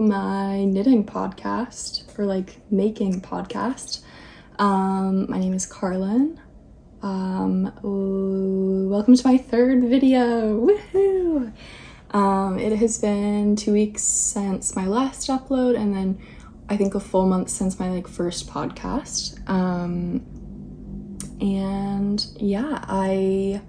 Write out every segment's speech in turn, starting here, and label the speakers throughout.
Speaker 1: to my knitting podcast, or like making podcast. My name is Carlin. Welcome to my third video. Woohoo! It has been 2 weeks since my last upload, and then I think a full month since my first podcast. And yeah, I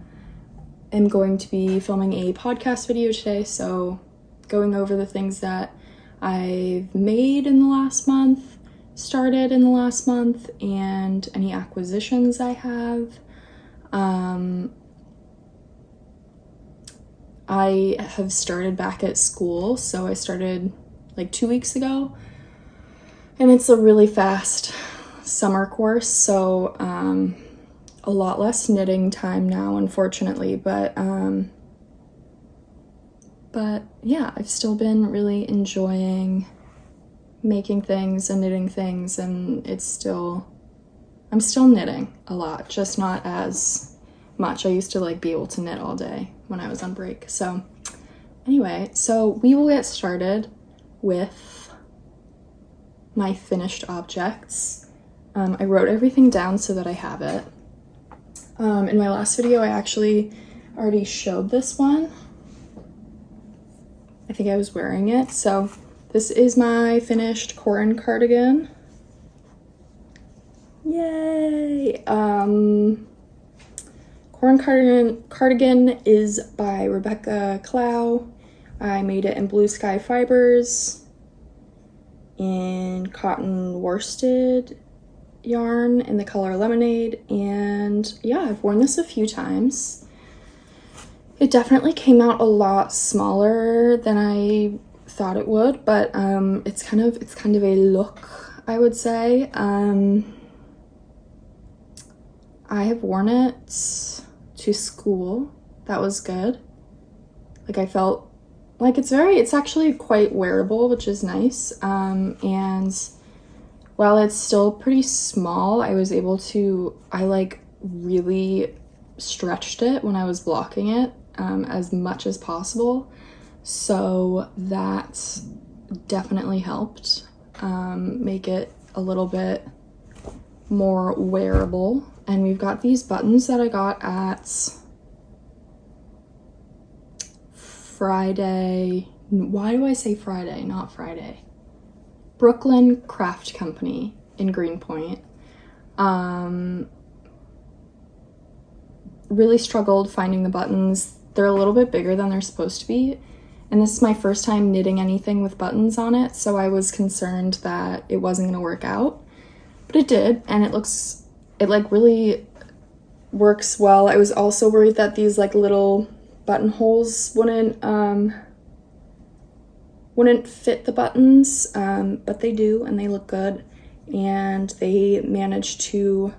Speaker 1: am going to be filming a podcast video today, so going over the things that I've made in the last month, started in the last month, and any acquisitions I have. I have started back at school, so I started like 2 weeks ago, and it's a really fast summer course, so a lot less knitting time now, unfortunately, but yeah, I've still been really enjoying making things and knitting things, and I'm still knitting a lot, just not as much. I used to be able to knit all day when I was on break. So anyway, so we will get started with my finished objects. I wrote everything down so that I have it. In my last video, I actually already showed this one. I think I was wearing it. So this is my finished cotton cardigan. Yay! Cotton cardigan is by Rebecca Clow. I made it in Blue Sky Fibers in cotton worsted yarn in the color Lemonade, and yeah, I've worn this a few times. It definitely came out a lot smaller than I thought it would, but it's kind of a look, I would say. I have worn it to school. That was good. I felt like it's actually quite wearable, which is nice. And while it's still pretty small, I was able to, really stretched it when I was blocking it as much as possible. So that definitely helped make it a little bit more wearable. And we've got these buttons that I got at Friday. Why do I say Friday, not Friday? Brooklyn Craft Company in Greenpoint. Really struggled finding the buttons. They're a little bit bigger than they're supposed to be. And this is my first time knitting anything with buttons on it, so I was concerned that it wasn't going to work out. But it did, and it really works well. I was also worried that these little buttonholes wouldn't fit the buttons, but they do, and they look good, and they managed to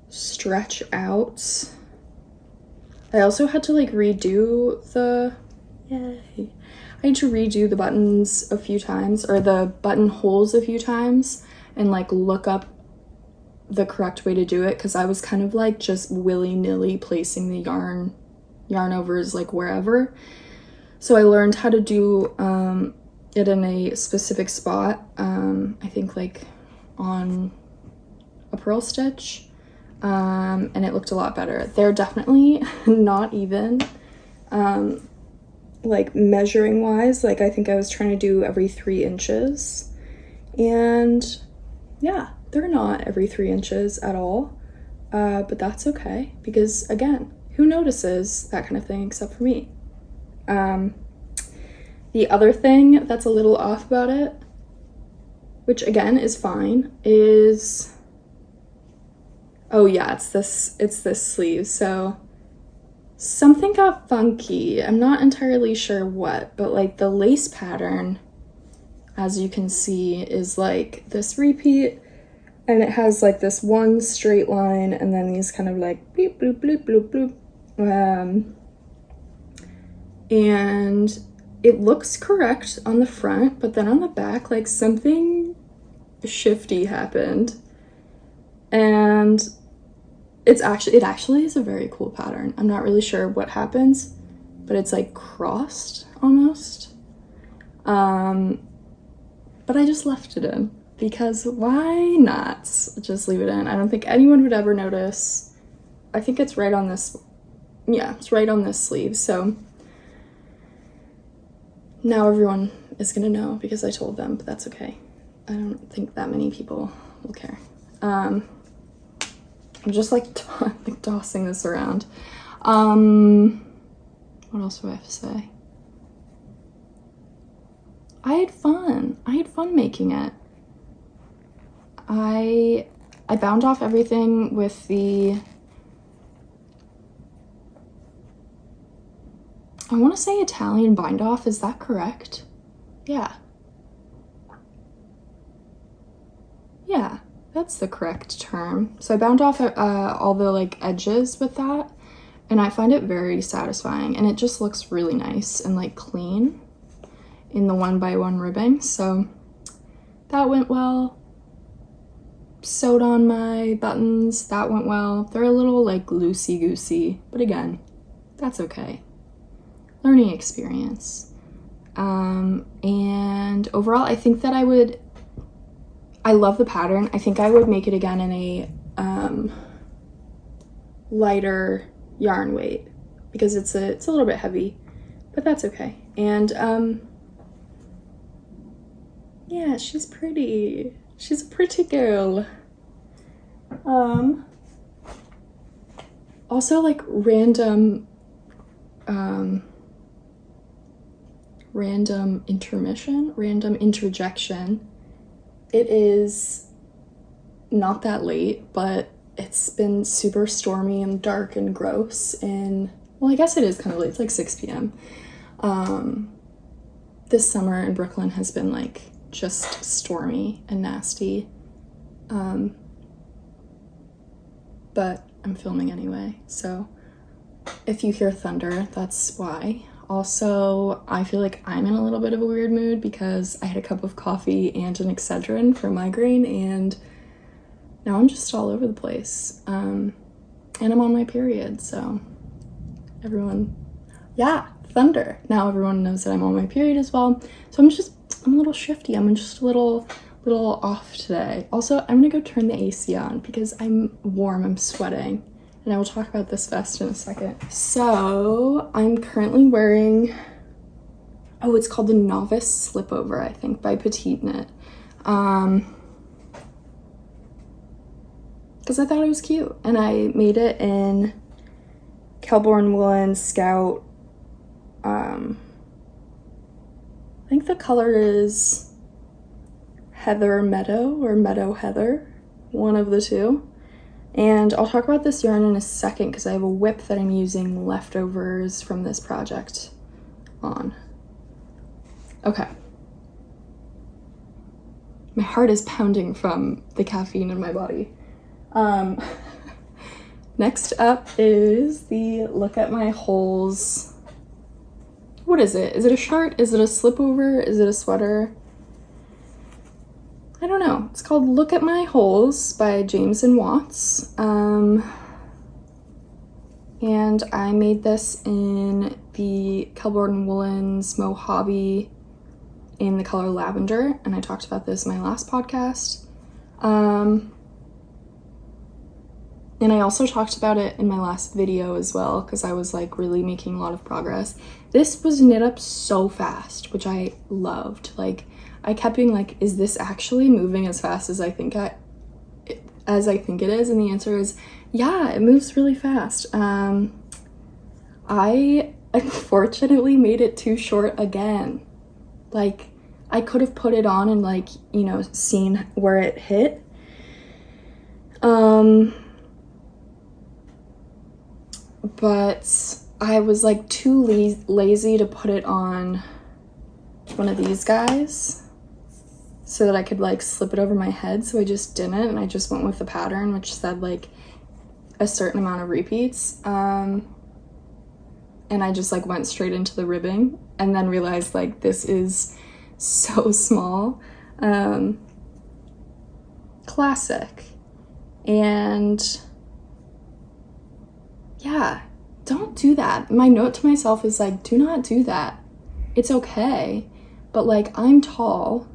Speaker 1: stretch out. I also had to redo the buttons a few times, or the buttonholes a few times, and look up the correct way to do it, because I was kind of just willy-nilly placing the yarn overs wherever. So I learned how to do it in a specific spot, I think on a purl stitch, and it looked a lot better. They're definitely not even, measuring wise. I think I was trying to do every 3 inches, and yeah, they're not every 3 inches at all, but that's okay, because again, who notices that kind of thing except for me? The other thing that's a little off about it, which again is fine, is, oh yeah, it's this sleeve. So something got funky. I'm not entirely sure what, but the lace pattern, as you can see, is this repeat, and it has this one straight line, and then these kind of bloop, bloop, bloop, bloop, bloop. And it looks correct on the front, but then on the back, something shifty happened. And it actually is a very cool pattern. I'm not really sure what happens, but it's crossed almost. but I just left it in because why not just leave it in? I don't think anyone would ever notice. I think it's right on this, yeah, it's right on this sleeve. So now everyone is gonna know because I told them, but that's okay. I don't think that many people will care. I'm just like tossing this around. What else do I have to say? I had fun. I had fun making it. I bound off everything with the, I want to say Italian bind off. Is that correct? Yeah. Yeah, that's the correct term. So I bound off all the like edges with that, and I find it very satisfying, and it just looks really nice and like clean in the 1x1 ribbing. So that went well. Sewed on my buttons, that went well. They're a little like loosey-goosey, but again, that's okay. Learning experience. And overall, I think that I love the pattern. I think I would make it again in a lighter yarn weight because it's a little bit heavy, but that's okay. And yeah, she's pretty. She's a pretty girl. Also like random interjection. It is not that late, but it's been super stormy and dark and gross, and well, I guess it is kind of late. It's like 6 p.m. This summer in Brooklyn has been like just stormy and nasty, but I'm filming anyway, so if you hear thunder, that's why. Also, I feel like I'm in a little bit of a weird mood because I had a cup of coffee and an Excedrin for migraine, and now I'm just all over the place. And I'm on my period, so everyone, yeah, thunder. Now everyone knows that I'm on my period as well. So I'm a little shifty. I'm just a little off today. Also, I'm gonna go turn the AC on because I'm warm, I'm sweating. And I will talk about this vest in a second. So I'm currently wearing, oh, it's called the Novice Slipover, I think, by Petite Knit. Because I thought it was cute. And I made it in Kelborn Woolen Scout. I think the color is Heather Meadow or Meadow Heather, one of the two. And I'll talk about this yarn in a second because I have a whip that I'm using leftovers from this project on. Okay. My heart is pounding from the caffeine in my body. Next up is the Look at My Holes. What is it? Is it a shirt? Is it a slipover? Is it a sweater? I don't know. It's called Look at My Holes by James and Watts. And I made this in the Kelborn Woolens Mojave in the color Lavender, and I talked about this in my last podcast. And I also talked about it in my last video as well, because I was like really making a lot of progress. This was knit up so fast, which I loved. Like, I kept being like, is this actually moving as fast as I think it is? And the answer is, yeah, it moves really fast. I unfortunately made it too short again. Like, I could have put it on and like, you know, seen where it hit. But I was like too lazy to put it on one of these guys so that I could like slip it over my head, so I just didn't, and I just went with the pattern, which said like a certain amount of repeats, and I just like went straight into the ribbing and then realized like this is so small. Classic. And yeah, don't do that. My note to myself is like, do not do that. It's okay, but like, I'm tall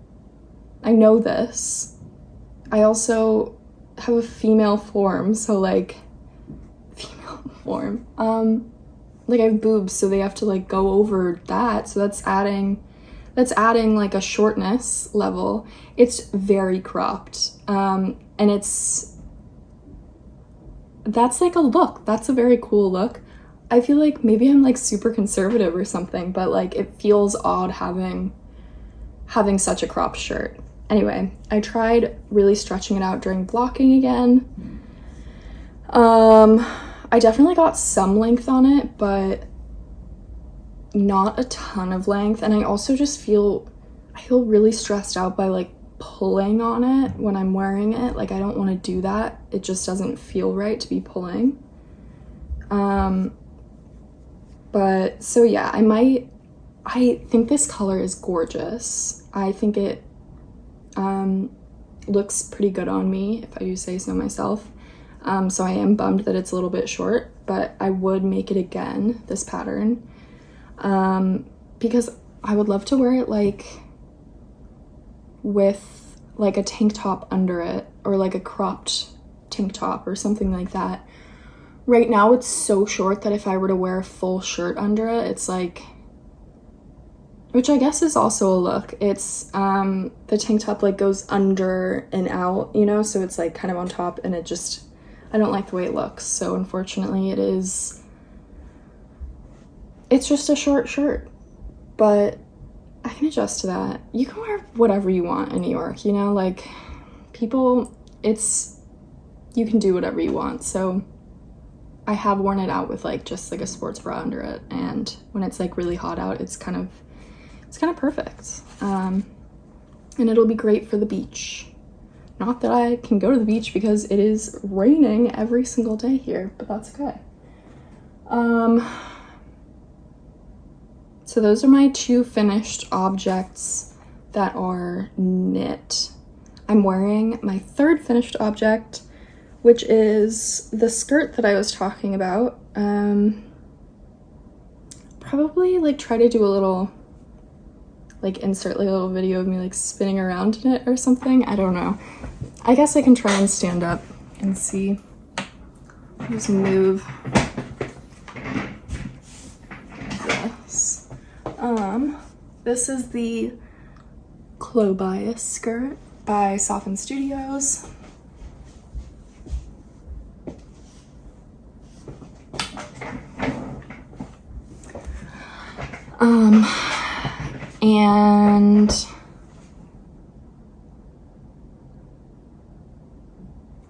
Speaker 1: I know this. I also have a female form, so like, female form. Like I have boobs, so they have to like go over that, so that's adding like a shortness level. It's very cropped, and that's like a look. That's a very cool look. I feel like maybe I'm like super conservative or something, but like it feels odd having such a cropped shirt. Anyway, I tried really stretching it out during blocking again. I definitely got some length on it, but not a ton of length. And I also just feel really stressed out by like pulling on it when I'm wearing it. Like I don't want to do that. It just doesn't feel right to be pulling. But so yeah, I think this color is gorgeous. I think it looks pretty good on me, if I do say so myself. So I am bummed that it's a little bit short, but I would make it again, this pattern, because I would love to wear it like with like a tank top under it, or like a cropped tank top or something like that. Right now it's so short that if I were to wear a full shirt under it, it's like, which I guess is also a look. It's the tank top like goes under and out, you know, so it's like kind of on top, and it just, I don't like the way it looks. So unfortunately it's just a short shirt, but I can adjust to that. You can wear whatever you want in New York, you know, like people, you can do whatever you want. So I have worn it out with like just like a sports bra under it, and when it's like really hot out, it's kind of perfect. And it'll be great for the beach. Not that I can go to the beach because it is raining every single day here, but that's okay. So those are my two finished objects that are knit. I'm wearing my third finished object, which is the skirt that I was talking about. Probably like try to do a little, like insert like a little video of me like spinning around in it or something. I don't know. I guess I can try and stand up and see. Just move this. This is the Clobias Skirt by Soften Studios. And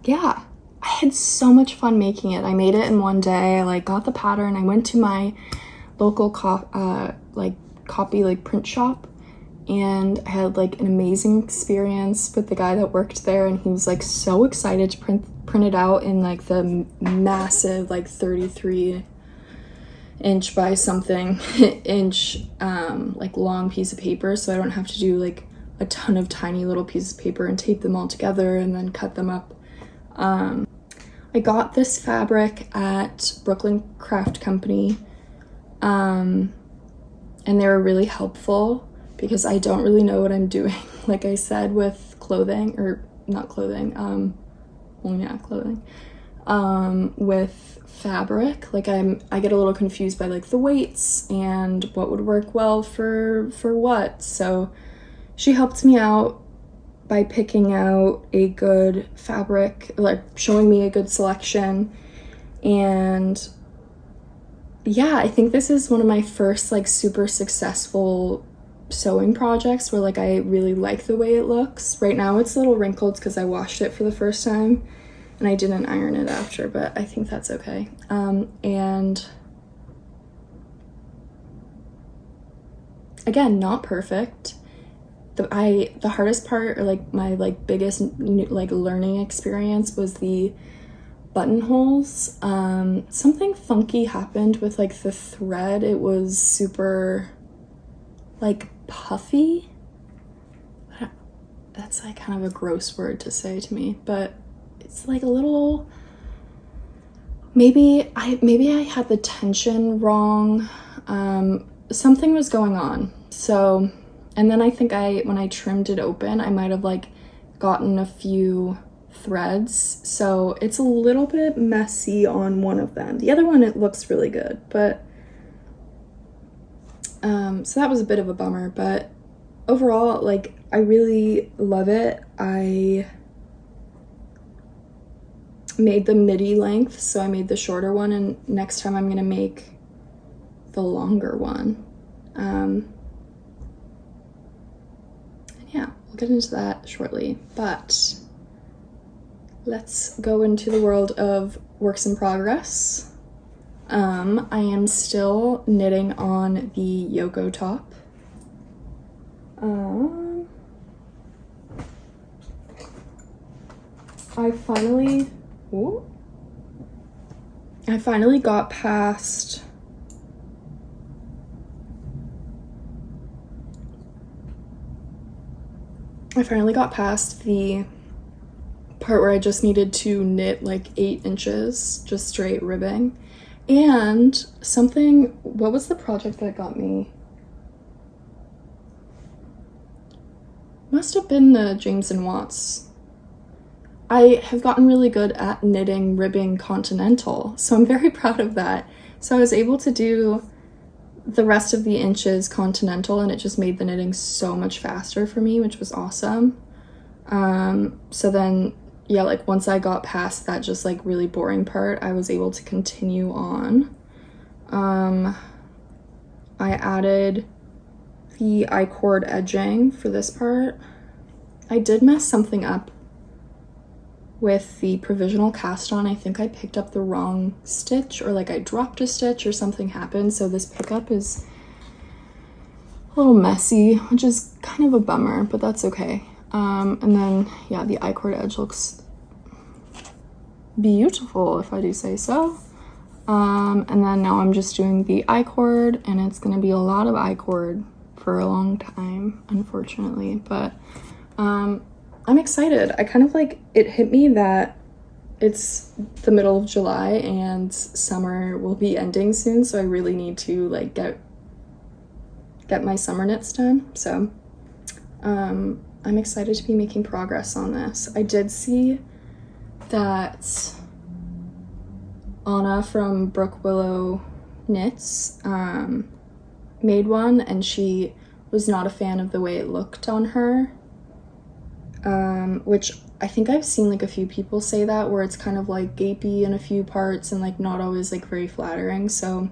Speaker 1: yeah, I had so much fun making it. I made it in one day. I like got the pattern. I went to my local copy print shop, and I had like an amazing experience with the guy that worked there, and he was like so excited to print it out in like the massive like 33 inch by something inch like long piece of paper, so I don't have to do like a ton of tiny little pieces of paper and tape them all together and then cut them up. I got this fabric at Brooklyn Craft Company, and they were really helpful because I don't really know what I'm doing, like I said, with clothing, or not clothing, clothing, with fabric. Like I get a little confused by like the weights and what would work well for what. So she helped me out by picking out a good fabric, like showing me a good selection. And yeah, I think this is one of my first like super successful sewing projects where like I really like the way it looks. Right now it's a little wrinkled because I washed it for the first time and I didn't iron it after, but I think that's okay. And again, not perfect. The hardest part, or like my like biggest like learning experience, was the buttonholes. Something funky happened with like the thread. It was super like puffy. That's like kind of a gross word to say to me, but it's like a little, maybe I had the tension wrong. Something was going on. So And then I think when I trimmed it open, I might have like gotten a few threads, so it's a little bit messy on one of them. The other one, it looks really good, but so that was a bit of a bummer, but overall, like, I really love it. I made the midi length, so I made the shorter one, and next time I'm gonna make the longer one. Yeah, we'll get into that shortly, but let's go into the world of works in progress. I am still knitting on the Yoko top. I finally got past the part where I just needed to knit like 8 inches, just straight ribbing. And what was the project that got me? Must have been the James & Watts. I have gotten really good at knitting ribbing continental, so I'm very proud of that. So I was able to do the rest of the inches continental, and it just made the knitting so much faster for me, which was awesome. So then, yeah, like once I got past that just like really boring part, I was able to continue on. I added the I-cord edging for this part. I did mess something up with the provisional cast on. I think I picked up the wrong stitch, or like I dropped a stitch or something happened, so this pickup is a little messy, which is kind of a bummer, but that's okay. And then, yeah, the I-cord edge looks beautiful, if I do say so. And then now I'm just doing the I-cord, and it's gonna be a lot of I-cord for a long time, unfortunately, but I'm excited. I kind of like, it hit me that it's the middle of July and summer will be ending soon, so I really need to like get my summer knits done. So I'm excited to be making progress on this. I did see that Anna from Brookwillow Knits made one, and she was not a fan of the way it looked on her, which I think I've seen like a few people say that, where it's kind of like gapey in a few parts and like not always like very flattering. So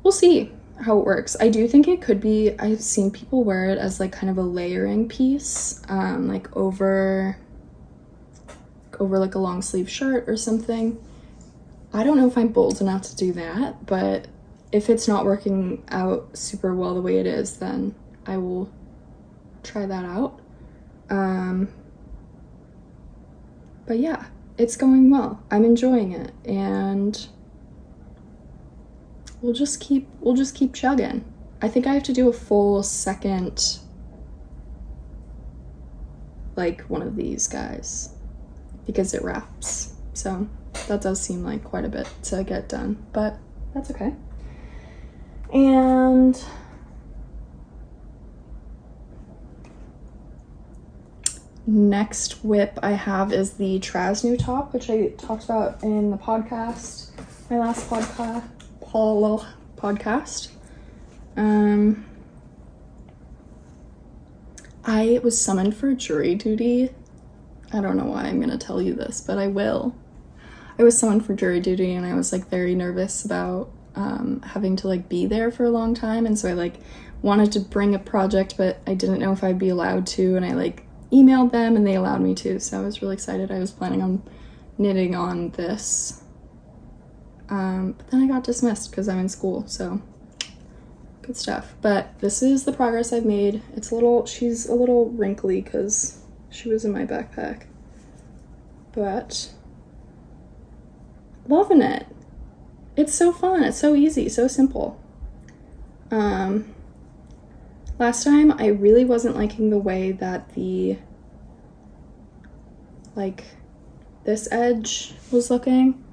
Speaker 1: we'll see how it works. I do think it could be, I've seen people wear it as like kind of a layering piece, like over like a long sleeve shirt or something. I don't know if I'm bold enough to do that, but if it's not working out super well the way it is, then I will try that out. But yeah, it's going well. I'm enjoying it, and we'll just keep chugging. I think I have to do a full second, like one of these guys, because it wraps. So that does seem like quite a bit to get done, but that's okay. And next whip I have is the Trasnu top, which I talked about in the podcast, my last podcast. I was summoned for jury duty. I don't know why I'm gonna tell you this, but I will. I was summoned for jury duty, and I was like very nervous about having to like be there for a long time, and so I like wanted to bring a project, but I didn't know if I'd be allowed to, and I like emailed them and they allowed me to, so I was really excited. I was planning on knitting on this, but then I got dismissed because I'm in school, so good stuff. But this is the progress I've made. She's a little wrinkly because she was in my backpack, but loving it. It's so fun, it's so easy, so simple. Last time I really wasn't liking the way that this edge was looking,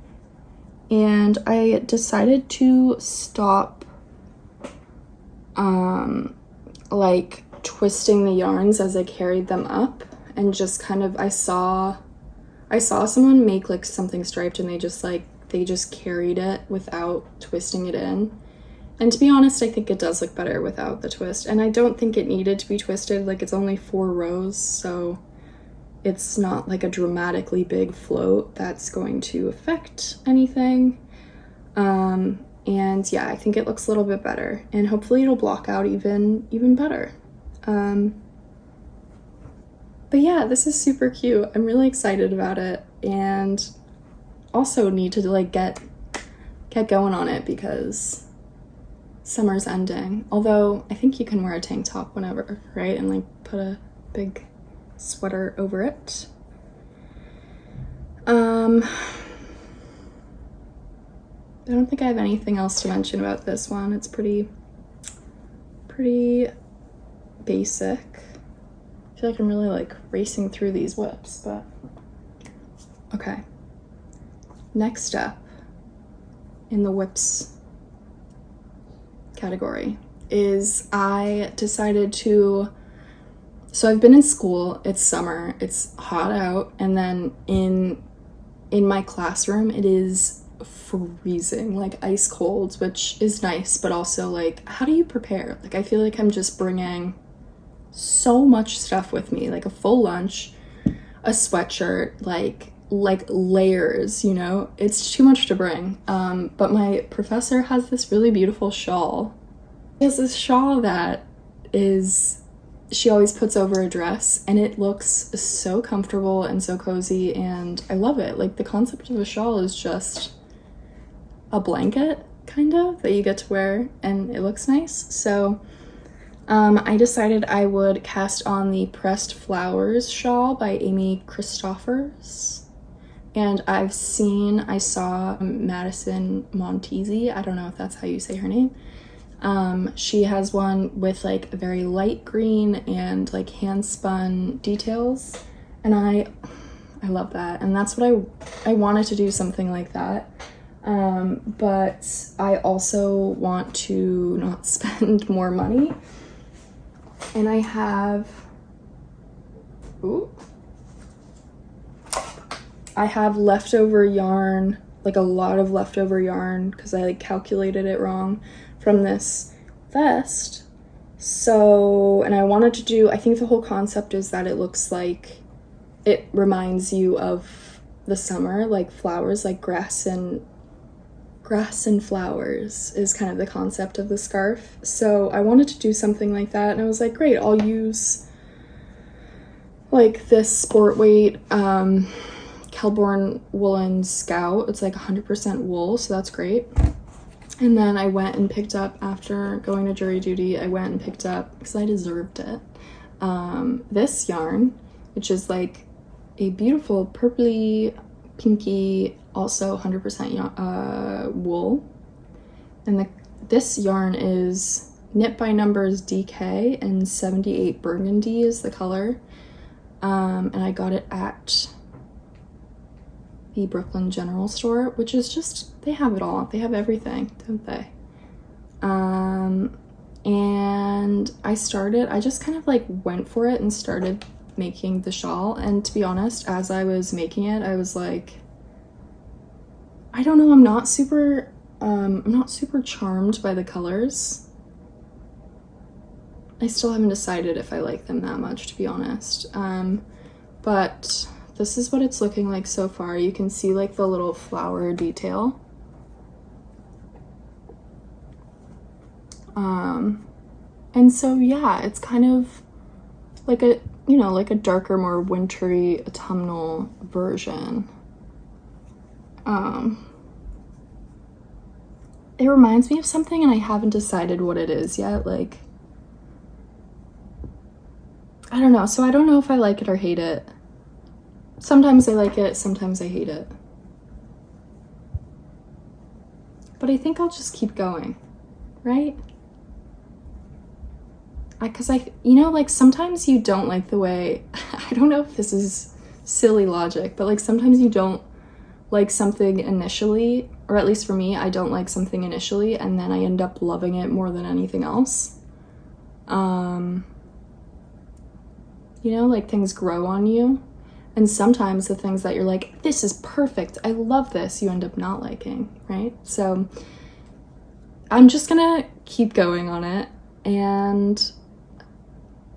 Speaker 1: and I decided to stop like twisting the yarns as I carried them up, and just kind of, I saw someone make like something striped, and they just carried it without twisting it in. And to be honest, I think it does look better without the twist, and I don't think it needed to be twisted. Like, it's only 4 rows, so it's not like a dramatically big float that's going to affect anything. And yeah, I think it looks a little bit better, and hopefully it'll block out even better. But yeah, this is super cute. I'm really excited about it, and also need to like get going on it because summer's ending. Although I think you can wear a tank top whenever, right? And like put a big sweater over it. I don't think I have anything else to mention about this one. It's pretty basic. I feel like I'm really like racing through these whips, but okay. Next up in the whips category is I decided to, so I've been in school, it's summer, it's hot out, and then in my classroom it is freezing, like ice cold, which is nice, but also like, how do you prepare? Like, I feel like I'm just bringing so much stuff with me, like a full lunch, a sweatshirt, like layers, you know? It's too much to bring. But my professor has this really beautiful shawl. He has this shawl that she always puts over a dress, and it looks so comfortable and so cozy, and I love it. Like, the concept of a shawl is just a blanket, kind of, that you get to wear, and it looks nice. So I decided I would cast on the Pressed Flowers shawl by Amy Christophers. And I saw Madison Monteze, I don't know if that's how you say her name. She has one with like a very light green and like hand spun details, and I love that, and that's what I wanted to do, something like that. But I also want to not spend more money, and I have leftover yarn, like a lot of leftover yarn, because I like calculated it wrong from this vest. So, and I wanted to do, I think the whole concept is that it looks like it reminds you of the summer, like flowers, like grass and flowers is kind of the concept of the scarf. So I wanted to do something like that, and I was like, great, I'll use like this sport weight Kelborn woolen Scout. It's like 100% wool, so that's great. And then I went and picked up, after going to jury duty, I went and picked up, because I deserved it, this yarn, which is like a beautiful purpley, pinky, also 100% wool. And this yarn is Knit by Numbers DK, and 78 Burgundy is the color. And I got it at the Brooklyn General Store, which is just, they have it all. They have everything, don't they? And I just kind of like went for it and started making the shawl. And to be honest, as I was making it, I was like, I don't know, I'm not super charmed by the colors. I still haven't decided if I like them that much, to be honest. But this is what it's looking like so far. You can see like the little flower detail. And so yeah, it's kind of like a, you know, like a darker, more wintry autumnal version. It reminds me of something, and I haven't decided what it is yet. Like, I don't know. So I don't know if I like it or hate it. Sometimes I like it, sometimes I hate it. But I think I'll just keep going, right? Because you know, like sometimes you don't like the way, I don't know if this is silly logic, but like sometimes you don't like something initially, or at least for me, I don't like something initially, and then I end up loving it more than anything else. You know, like things grow on you. And sometimes the things that you're like, this is perfect, I love this, you end up not liking, right? So I'm just gonna keep going on it and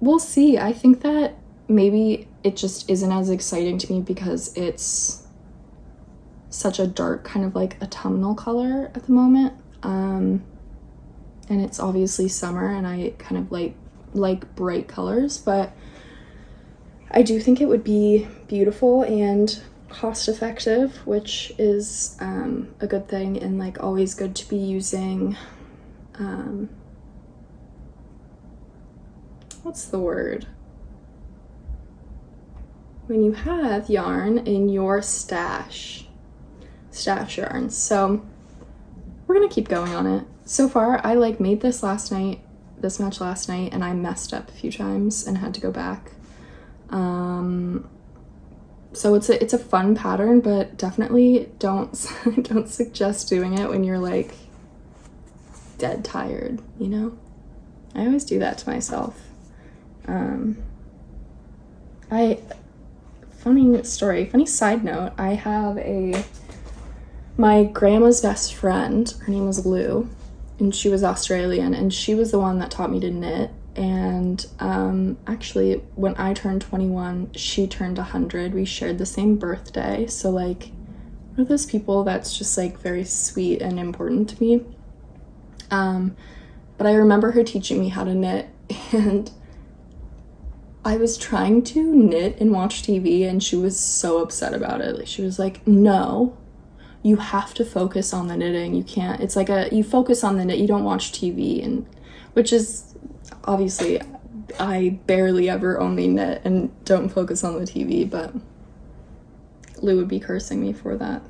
Speaker 1: we'll see. I think that maybe it just isn't as exciting to me because it's such a dark kind of like autumnal color at the moment. And it's obviously summer and I kind of like bright colors, but I do think it would be beautiful and cost effective, which is a good thing, and like always good to be using what's the word? When you have yarn in your stash yarns. So we're gonna keep going on it. So far, I like made this match last night, and I messed up a few times and had to go back. So it's a fun pattern, but definitely don't suggest doing it when you're like dead tired, you know? I always do that to myself. Funny side note, I have my grandma's best friend, her name was Lou, and she was Australian, and she was the one that taught me to knit. And actually, when I turned 21, she turned 100. We shared the same birthday. So like, one of those people that's just like very sweet and important to me. But I remember her teaching me how to knit, and I was trying to knit and watch TV, and she was so upset about it. Like, she was like, no, you have to focus on the knitting. You can't, it's like you focus on the knit, you don't watch TV, and which is, obviously, I barely ever only knit and don't focus on the TV, but Lou would be cursing me for that.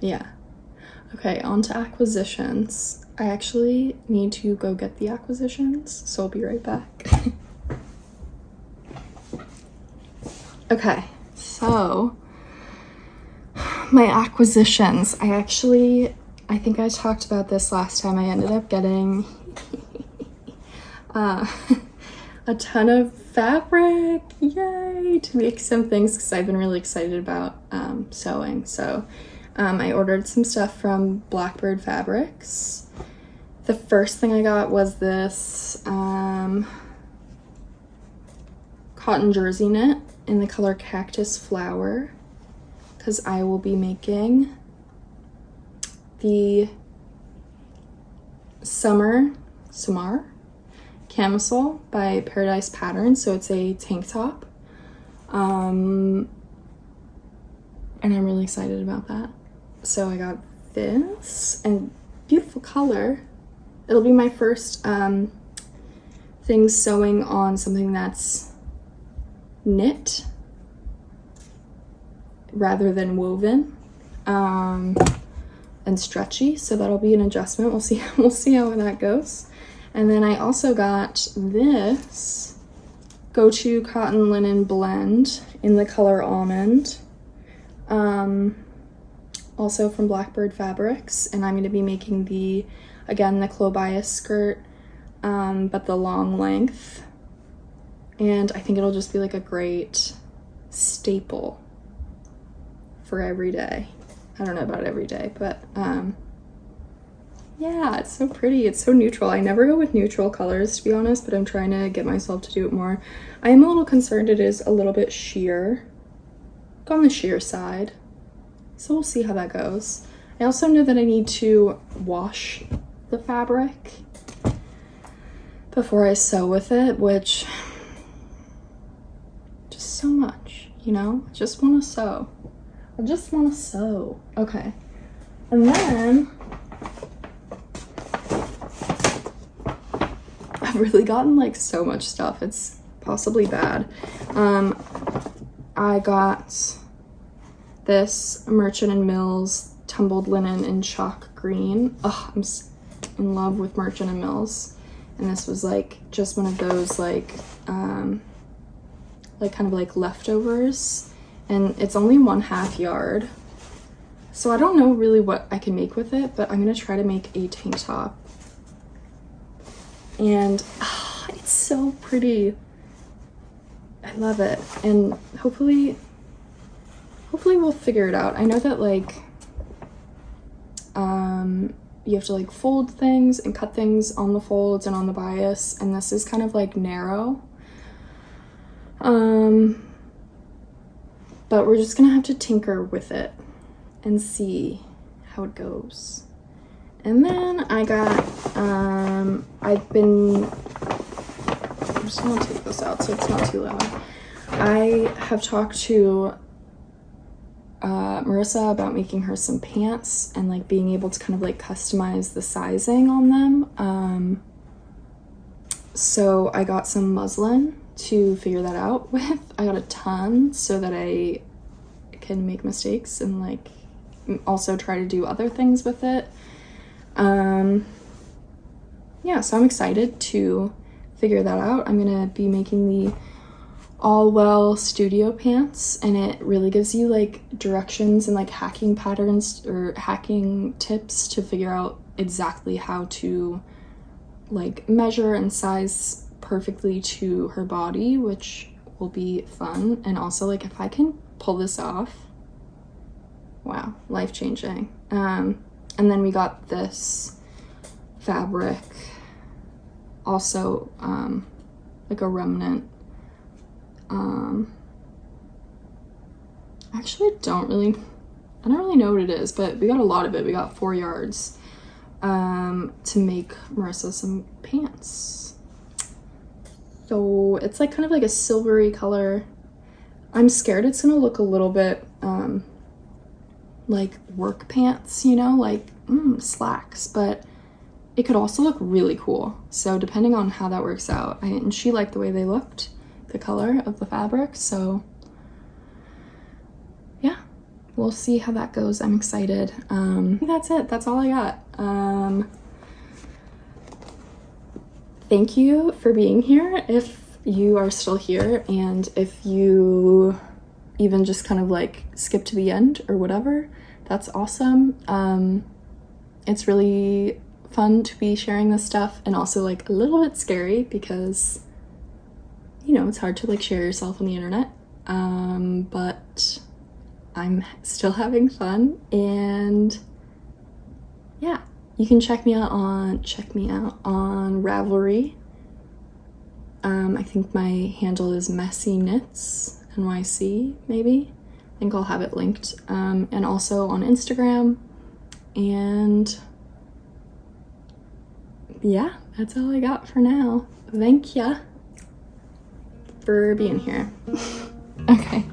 Speaker 1: Yeah. Okay, on to acquisitions. I actually need to go get the acquisitions, so I'll be right back. Okay, so my acquisitions. I think I talked about this last time. I ended up getting a ton of fabric, yay, to make some things because I've been really excited about sewing. So I ordered some stuff from Blackbird Fabrics. The first thing I got was this cotton jersey knit in the color Cactus Flower, because I will be making the Summer camisole by Paradise Patterns. So it's a tank top. And I'm really excited about that. So I got this, and beautiful color. It'll be my first thing sewing on something that's knit rather than woven and stretchy, so that'll be an adjustment. We'll see how that goes. And then I also got this Go-To Cotton Linen Blend in the color Almond, also from Blackbird Fabrics, and I'm going to be making the Clobias skirt, but the long length, and I think it'll just be like a great staple for every day. I don't know about every day, but yeah, it's so pretty. It's so neutral. I never go with neutral colors, to be honest, but I'm trying to get myself to do it more. I am a little concerned it is a little bit sheer. Go on the sheer side. So we'll see how that goes. I also know that I need to wash the fabric before I sew with it, which just so much, you know? I just want to sew. Okay. And then I've really gotten like so much stuff. It's possibly bad. I got this Merchant & Mills tumbled linen in chalk green. Oh, I'm in love with Merchant & Mills. And this was like just one of those like kind of like leftovers. And it's only 1/2 yard. So I don't know really what I can make with it, but I'm gonna try to make a tank top. And it's so pretty. I love it. And hopefully we'll figure it out. I know that like you have to like fold things and cut things on the folds and on the bias, and this is kind of like narrow. But we're just gonna have to tinker with it and see how it goes. And then I got, I'm just gonna take this out so it's not too loud. I have talked to Marissa about making her some pants and like being able to kind of like customize the sizing on them. So I got some muslin to figure that out with. I got a ton so that I can make mistakes and like also try to do other things with it. Yeah, so I'm excited to figure that out. I'm gonna be making the All Well studio pants, and it really gives you like directions and like hacking patterns or hacking tips to figure out exactly how to like measure and size perfectly to her body, which will be fun. And also like if I can pull this off, wow, life-changing. And then we got this fabric, also like a remnant. Actually I don't really know what it is, but we got a lot of it. We got 4 yards to make Marissa some pants. So it's like kind of like a silvery color. I'm scared it's gonna look a little bit like work pants, you know, like slacks, but it could also look really cool. So depending on how that works out, and she liked the way they looked, the color of the fabric, so yeah, we'll see how that goes. I'm excited. I think that's it. That's all I got. Thank you for being here if you are still here, and if you even just kind of like skip to the end or whatever, that's awesome. It's really fun to be sharing this stuff, and also like a little bit scary because, you know, it's hard to like share yourself on the internet, but I'm still having fun. And yeah, you can check me out on Ravelry. I think my handle is Messy Knits NYC, maybe. I think I'll have it linked, and also on Instagram. And yeah, that's all I got for now. Thank ya for being here. Okay.